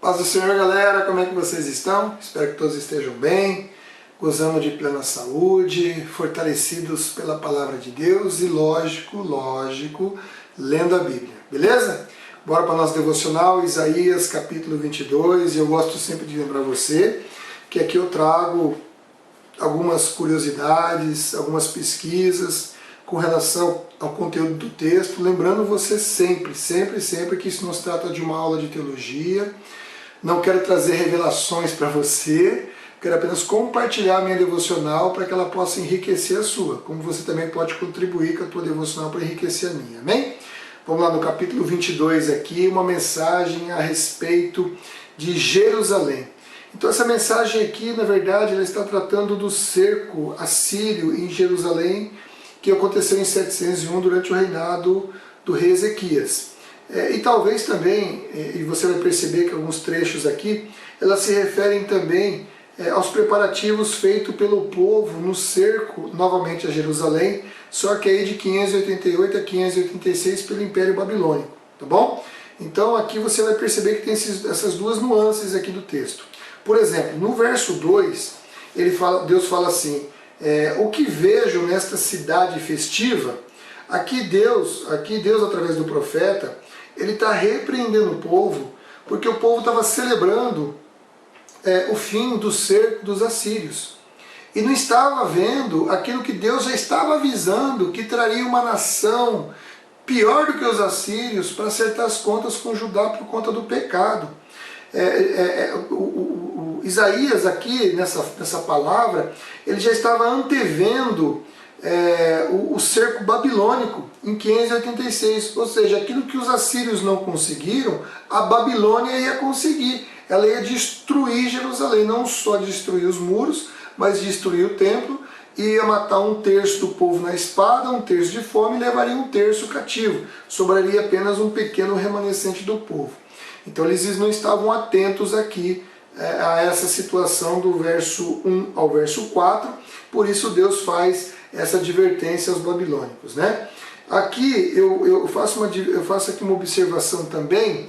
Paz do Senhor, galera, como é que vocês estão? Espero que todos estejam bem, gozando de plena saúde, fortalecidos pela palavra de Deus e lógico, lendo a Bíblia, beleza? Bora para o nosso devocional, Isaías capítulo 22, e eu gosto sempre de lembrar você que aqui eu trago algumas curiosidades, algumas pesquisas com relação ao conteúdo do texto, lembrando você sempre que isso não se trata de uma aula de teologia. Não quero trazer revelações para você, quero apenas compartilhar a minha devocional para que ela possa enriquecer a sua, como você também pode contribuir com a tua devocional para enriquecer a minha, amém? Vamos lá no capítulo 22 aqui, uma mensagem a respeito de Jerusalém. Então essa mensagem aqui, na verdade, ela está tratando do cerco assírio em Jerusalém, que aconteceu em 701 durante o reinado do rei Ezequias. E talvez também, e você vai perceber que alguns trechos aqui, elas se referem também aos preparativos feitos pelo povo no cerco novamente a Jerusalém, só que aí de 588 a 586 pelo Império Babilônico, tá bom? Então aqui você vai perceber que tem essas duas nuances aqui do texto. Por exemplo, no verso 2, Deus fala assim, o que vejo nesta cidade festiva, aqui Deus através do profeta, ele está repreendendo o povo, porque o povo estava celebrando o fim do cerco dos assírios. E não estava vendo aquilo que Deus já estava avisando, que traria uma nação pior do que os assírios para acertar as contas com Judá por conta do pecado. Isaías aqui, nessa palavra, ele já estava antevendo o cerco babilônico em 586, ou seja, aquilo que os assírios não conseguiram, a Babilônia ia conseguir. Ela ia destruir Jerusalém, não só destruir os muros, mas destruir o templo, ia matar 1/3 do povo na espada, 1/3 de fome, e levaria 1/3 cativo. Sobraria apenas um pequeno remanescente do povo. Então eles não estavam atentos aqui a essa situação do verso 1 ao verso 4, por isso Deus faz essa advertência aos babilônicos, né? Aqui eu faço aqui uma observação também,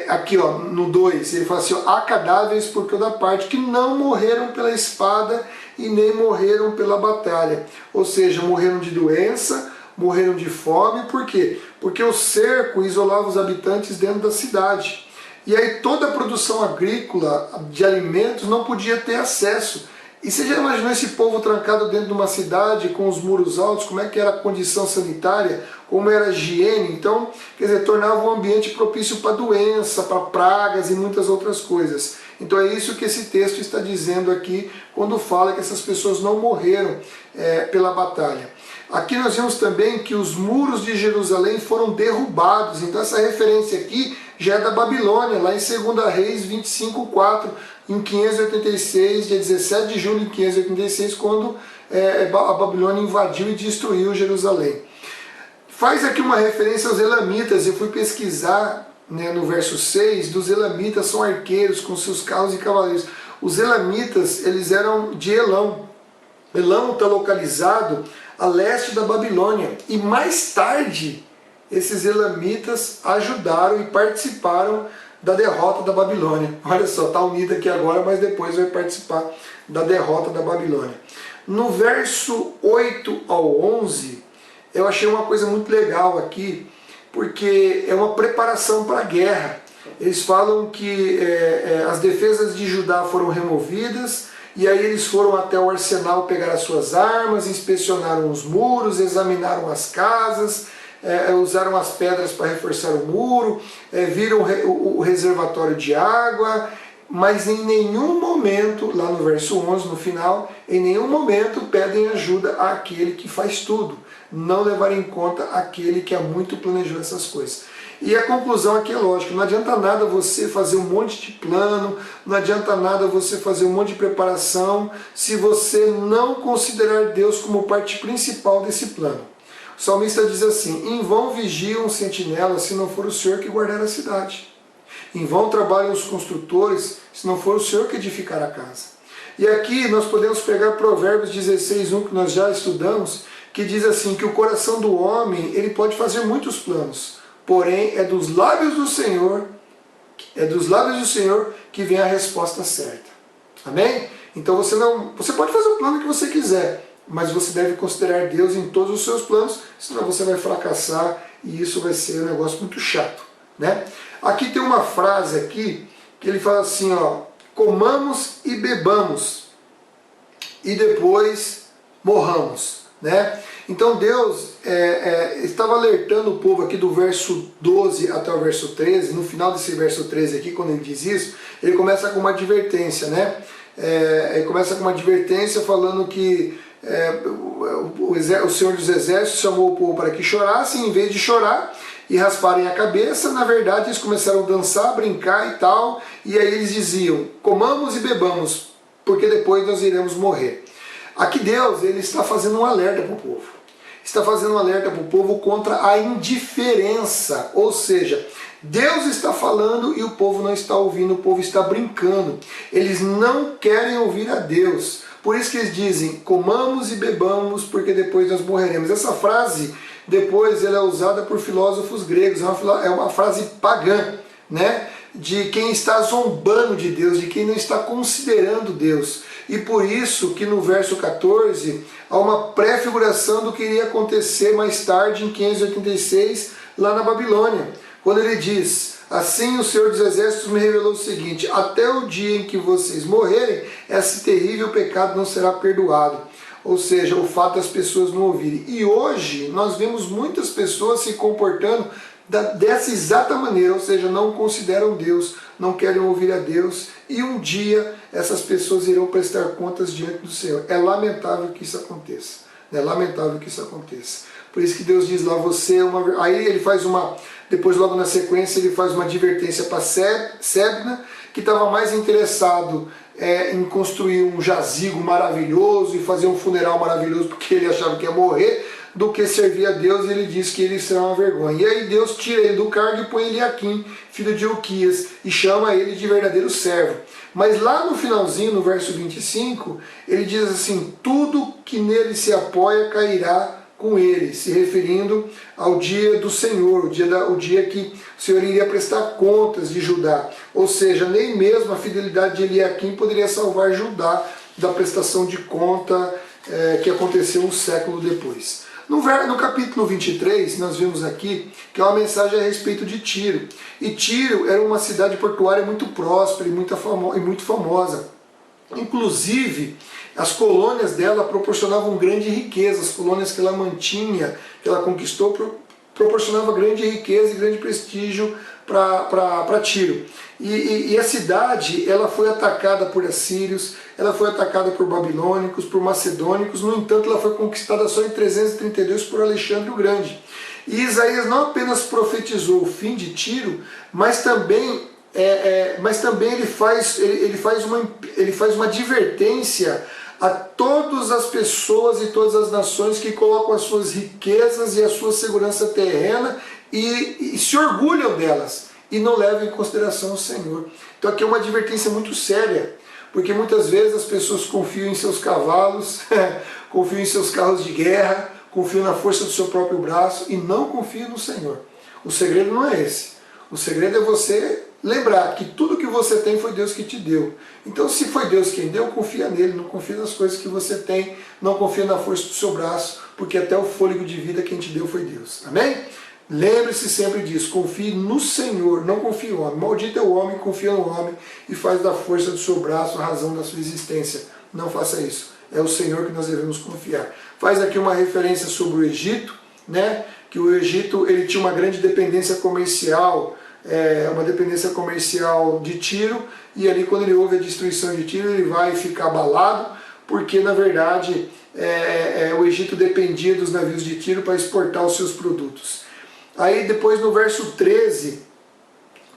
aqui ó, no 2, ele fala assim, ó, há cadáveres por toda parte que não morreram pela espada e nem morreram pela batalha, ou seja, morreram de doença, morreram de fome. Por quê? Porque o cerco isolava os habitantes dentro da cidade, e aí toda a produção agrícola de alimentos não podia ter acesso. E você já imaginou esse povo trancado dentro de uma cidade com os muros altos, como é que era a condição sanitária, como era a higiene? Então, quer dizer, tornava um ambiente propício para doença, para pragas e muitas outras coisas. Então é isso que esse texto está dizendo aqui, quando fala que essas pessoas não morreram pela batalha. Aqui nós vemos também que os muros de Jerusalém foram derrubados, então essa referência aqui já é da Babilônia, lá em 2 Reis 25:4, em 586, dia 17 de julho de 586, quando a Babilônia invadiu e destruiu Jerusalém. Faz aqui uma referência aos elamitas, eu fui pesquisar, né, no verso 6, dos elamitas são arqueiros com seus carros e cavaleiros. Os elamitas, eles eram de Elão. Elão está localizado a leste da Babilônia, e mais tarde esses elamitas ajudaram e participaram da derrota da Babilônia. Olha só, está unido aqui agora, mas depois vai participar da derrota da Babilônia. No verso 8 ao 11, eu achei uma coisa muito legal aqui, porque é uma preparação para a guerra. Eles falam que as defesas de Judá foram removidas, e aí eles foram até o arsenal pegar as suas armas, inspecionaram os muros, examinaram as casas, usaram as pedras para reforçar o muro, viram o reservatório de água, mas em nenhum momento, lá no verso 11, no final, em nenhum momento pedem ajuda àquele que faz tudo, não levar em conta aquele que há muito planejou essas coisas. E a conclusão aqui é lógica, não adianta nada você fazer um monte de plano, não adianta nada você fazer um monte de preparação, se você não considerar Deus como parte principal desse plano. O salmista diz assim, em vão vigiam os sentinelas se não for o Senhor que guardar a cidade. Em vão trabalham os construtores se não for o Senhor que edificar a casa. E aqui nós podemos pegar Provérbios 16:1, que nós já estudamos, que diz assim, que o coração do homem ele pode fazer muitos planos, porém é dos lábios do Senhor É dos lábios do Senhor que vem a resposta certa. Amém? Então você pode fazer o plano que você quiser, mas você deve considerar Deus em todos os seus planos, senão você vai fracassar e isso vai ser um negócio muito chato, né? Aqui tem uma frase aqui que ele fala assim, ó, comamos e bebamos e depois morramos, né? Então Deus estava alertando o povo aqui do verso 12 até o verso 13, no final desse verso 13 aqui, quando ele diz isso, ele começa com uma advertência, né? Ele começa com uma advertência falando que o Senhor dos Exércitos chamou o povo para que chorassem, em vez de chorar e rasparem a cabeça, na verdade eles começaram a dançar, brincar e tal, e aí eles diziam, comamos e bebamos, porque depois nós iremos morrer. Aqui Deus ele está fazendo um alerta para o povo. Está fazendo um alerta para o povo contra a indiferença, ou seja, Deus está falando e o povo não está ouvindo, o povo está brincando. Eles não querem ouvir a Deus. Por isso que eles dizem, comamos e bebamos, porque depois nós morreremos. Essa frase, depois, ela é usada por filósofos gregos, é uma frase pagã, né? De quem está zombando de Deus, de quem não está considerando Deus. E por isso que no verso 14 há uma pré-figuração do que iria acontecer mais tarde, em 586, lá na Babilônia. Quando ele diz, assim o Senhor dos Exércitos me revelou o seguinte, até o dia em que vocês morrerem, esse terrível pecado não será perdoado. Ou seja, o fato das pessoas não ouvirem. E hoje nós vemos muitas pessoas se comportando dessa exata maneira, ou seja, não consideram Deus, não querem ouvir a Deus, e um dia essas pessoas irão prestar contas diante do Senhor. É lamentável que isso aconteça. É lamentável que isso aconteça. Por isso que Deus diz lá, você é uma... Aí ele faz uma... Depois, logo na sequência, ele faz uma advertência para Sebna, que estava mais interessado em construir um jazigo maravilhoso e fazer um funeral maravilhoso, porque ele achava que ia morrer, do que servir a Deus, e ele diz que ele será uma vergonha. E aí Deus tira ele do cargo e põe Eliaquim, filho de Ilquias, e chama ele de verdadeiro servo. Mas lá no finalzinho, no verso 25, ele diz assim, tudo que nele se apoia cairá com ele, se referindo ao dia do Senhor, o dia que o Senhor iria prestar contas de Judá. Ou seja, nem mesmo a fidelidade de Eliaquim poderia salvar Judá da prestação de conta que aconteceu um século depois. No capítulo 23, nós vimos aqui que é uma mensagem a respeito de Tiro. E Tiro era uma cidade portuária muito próspera e muito famosa. Inclusive, as colônias dela proporcionavam grande riqueza, as colônias que ela mantinha, que ela conquistou, proporcionava grande riqueza e grande prestígio para Tiro. E a cidade ela foi atacada por assírios, ela foi atacada por babilônicos, por macedônicos, no entanto ela foi conquistada só em 332 por Alexandre o Grande. E Isaías não apenas profetizou o fim de Tiro, mas também ele faz uma advertência a todas as pessoas e todas as nações que colocam as suas riquezas e a sua segurança terrena e se orgulham delas e não levam em consideração o Senhor. Então aqui é uma advertência muito séria, porque muitas vezes as pessoas confiam em seus cavalos, confiam em seus carros de guerra, confiam na força do seu próprio braço e não confiam no Senhor. O segredo não é esse. O segredo é você lembrar que tudo que você tem foi Deus que te deu. Então se foi Deus quem deu, confia nele, não confia nas coisas que você tem, não confia na força do seu braço, porque até o fôlego de vida quem te deu foi Deus. Amém? Lembre-se sempre disso, confie no Senhor, não confie no homem. Maldito é o homem que confia no homem e faz da força do seu braço a razão da sua existência. Não faça isso. É o Senhor que nós devemos confiar. Faz aqui uma referência sobre o Egito, né? Que o Egito ele tinha uma grande dependência comercial, de Tiro, e ali quando ele ouve a destruição de Tiro ele vai ficar abalado, porque na verdade o Egito dependia dos navios de Tiro para exportar os seus produtos. Aí depois no verso 13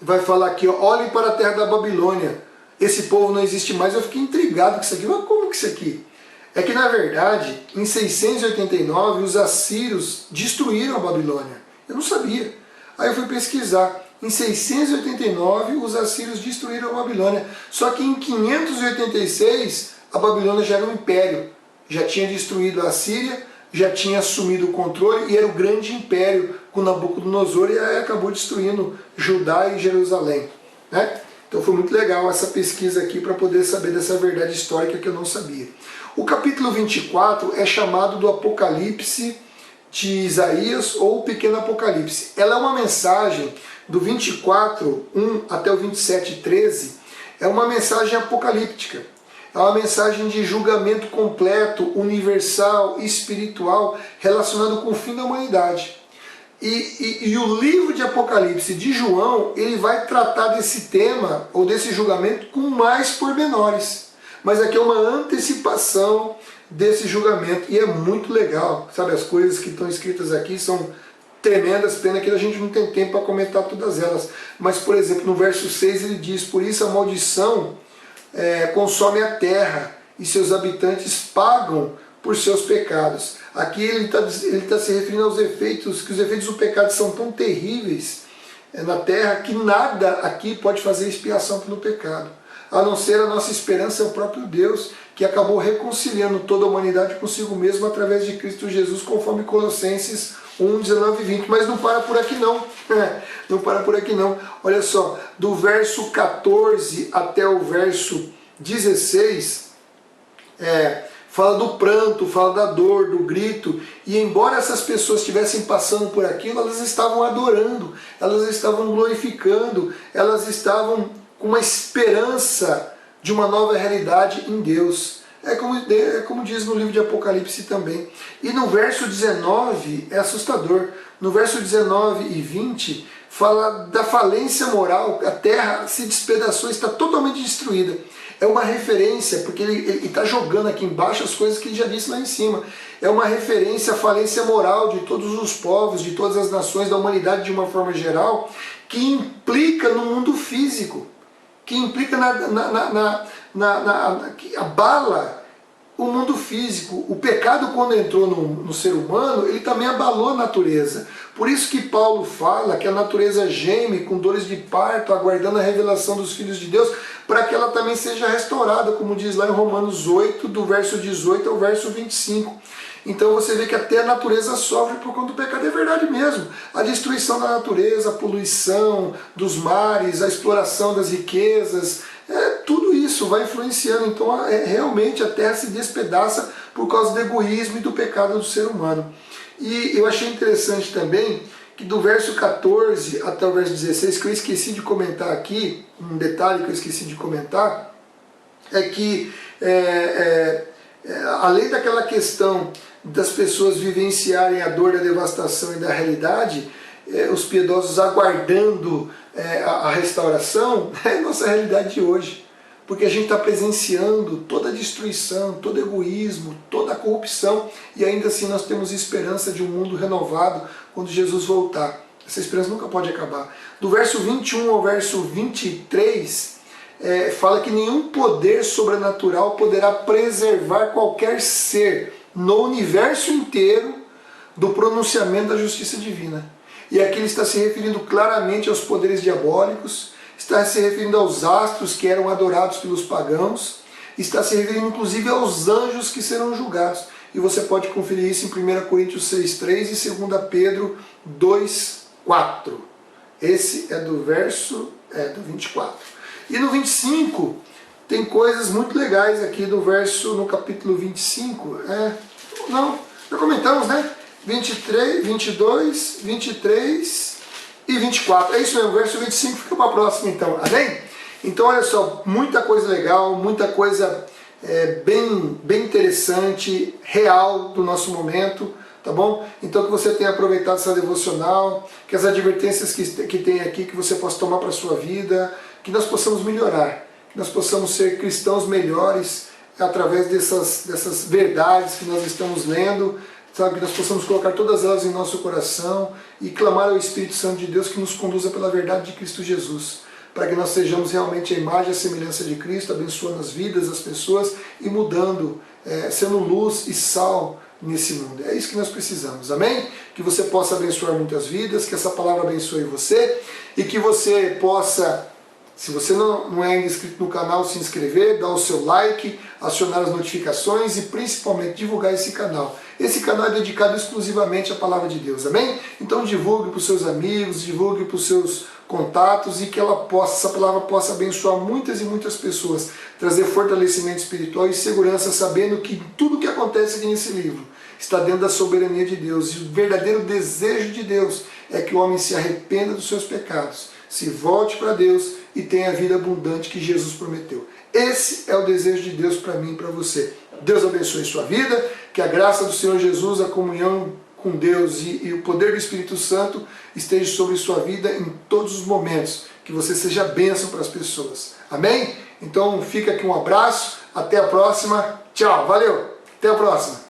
vai falar aqui, ó, olhem para a terra da Babilônia, esse povo não existe mais. Eu fiquei intrigado com isso aqui, mas como que isso aqui? É que na verdade em 689 os assírios destruíram a Babilônia, eu não sabia. Aí eu fui pesquisar, em 689 os assírios destruíram a Babilônia, só que em 586 a Babilônia já era um império, já tinha destruído a Assíria, já tinha assumido o controle e era o grande império com Nabucodonosor, e aí acabou destruindo Judá e Jerusalém. né? Então foi muito legal essa pesquisa aqui para poder saber dessa verdade histórica que eu não sabia. O capítulo 24 é chamado do Apocalipse de Isaías ou o Pequeno Apocalipse. Ela é uma mensagem do 24, 1 até o 27, 13, é uma mensagem apocalíptica. É uma mensagem de julgamento completo, universal, espiritual, relacionado com o fim da humanidade. E o livro de Apocalipse de João, ele vai tratar desse tema, ou desse julgamento, com mais pormenores. Mas aqui é uma antecipação desse julgamento, e é muito legal, sabe? As coisas que estão escritas aqui são tremendas, pena que a gente não tem tempo para comentar todas elas. Mas, por exemplo, no verso 6 ele diz: por isso a maldição consome a terra, e seus habitantes pagam por seus pecados. Aqui ele tá se referindo aos efeitos, que os efeitos do pecado são tão terríveis na terra, que nada aqui pode fazer expiação pelo pecado, a não ser a nossa esperança é o próprio Deus, que acabou reconciliando toda a humanidade consigo mesmo através de Cristo Jesus, conforme Colossenses 1, 19 e 20. Mas não para por aqui não, não para por aqui não. Olha só, do verso 14 até o verso 16, fala do pranto, fala da dor, do grito, e embora essas pessoas estivessem passando por aquilo, elas estavam adorando, elas estavam glorificando, elas estavam com uma esperança de uma nova realidade em Deus. É como diz no livro de Apocalipse também. E no verso 19 é assustador. No verso 19 e 20 fala da falência moral, a terra se despedaçou, está totalmente destruída. É uma referência, porque ele está jogando aqui embaixo as coisas que ele já disse lá em cima. É uma referência à falência moral de todos os povos, de todas as nações, da humanidade de uma forma geral, que implica no mundo físico, que implica que abala o mundo físico. O pecado, quando entrou no ser humano, ele também abalou a natureza. Por isso que Paulo fala que a natureza geme com dores de parto, aguardando a revelação dos filhos de Deus, para que ela também seja restaurada, como diz lá em Romanos 8, do verso 18 ao verso 25. Então você vê que até a natureza sofre por conta do pecado, é verdade mesmo. A destruição da natureza, a poluição dos mares, a exploração das riquezas, tudo isso vai influenciando. Então realmente a terra se despedaça por causa do egoísmo e do pecado do ser humano. E eu achei interessante também que do verso 14 até o verso 16, que eu esqueci de comentar aqui, um detalhe que eu esqueci de comentar, é que além daquela questão das pessoas vivenciarem a dor da devastação e da realidade, os piedosos aguardando a restauração, é a nossa realidade de hoje. Porque a gente está presenciando toda a destruição, todo o egoísmo, toda a corrupção, e ainda assim nós temos esperança de um mundo renovado quando Jesus voltar. Essa esperança nunca pode acabar. Do verso 21 ao verso 23, fala que nenhum poder sobrenatural poderá preservar qualquer ser no universo inteiro do pronunciamento da justiça divina. E aqui ele está se referindo claramente aos poderes diabólicos, está se referindo aos astros que eram adorados pelos pagãos, está se referindo inclusive aos anjos que serão julgados. E você pode conferir isso em 1 Coríntios 6,3 e 2 Pedro 2,4. Esse é do verso do 24. E no 25 tem coisas muito legais aqui no capítulo 25. Não, já comentamos, né? 23, 22, 23 e 24. É isso mesmo, o verso 25 fica para a próxima então, amém? Então olha só, muita coisa legal, muita coisa bem interessante, real do nosso momento, tá bom? Então que você tenha aproveitado essa devocional, que as advertências que tem aqui, que você possa tomar para a sua vida, que nós possamos melhorar, que nós possamos ser cristãos melhores através dessas verdades que nós estamos lendo, sabe, que nós possamos colocar todas elas em nosso coração e clamar ao Espírito Santo de Deus que nos conduza pela verdade de Cristo Jesus, para que nós sejamos realmente a imagem e a semelhança de Cristo, abençoando as vidas das pessoas e mudando, sendo luz e sal nesse mundo. É isso que nós precisamos, amém? Que você possa abençoar muitas vidas, que essa palavra abençoe você e que você possa, se você não é ainda inscrito no canal, se inscrever, dar o seu like, acionar as notificações e principalmente divulgar esse canal. Esse canal é dedicado exclusivamente à palavra de Deus, amém? Então divulgue para os seus amigos, divulgue para os seus contatos e que essa palavra possa abençoar muitas e muitas pessoas, trazer fortalecimento espiritual e segurança, sabendo que tudo que acontece aqui nesse livro está dentro da soberania de Deus. E o verdadeiro desejo de Deus é que o homem se arrependa dos seus pecados, se volte para Deus e tenha a vida abundante que Jesus prometeu. Esse é o desejo de Deus para mim e para você. Deus abençoe sua vida, que a graça do Senhor Jesus, a comunhão com Deus e o poder do Espírito Santo esteja sobre sua vida em todos os momentos, que você seja bênção para as pessoas. Amém? Então fica aqui um abraço, até a próxima, tchau, valeu, até a próxima.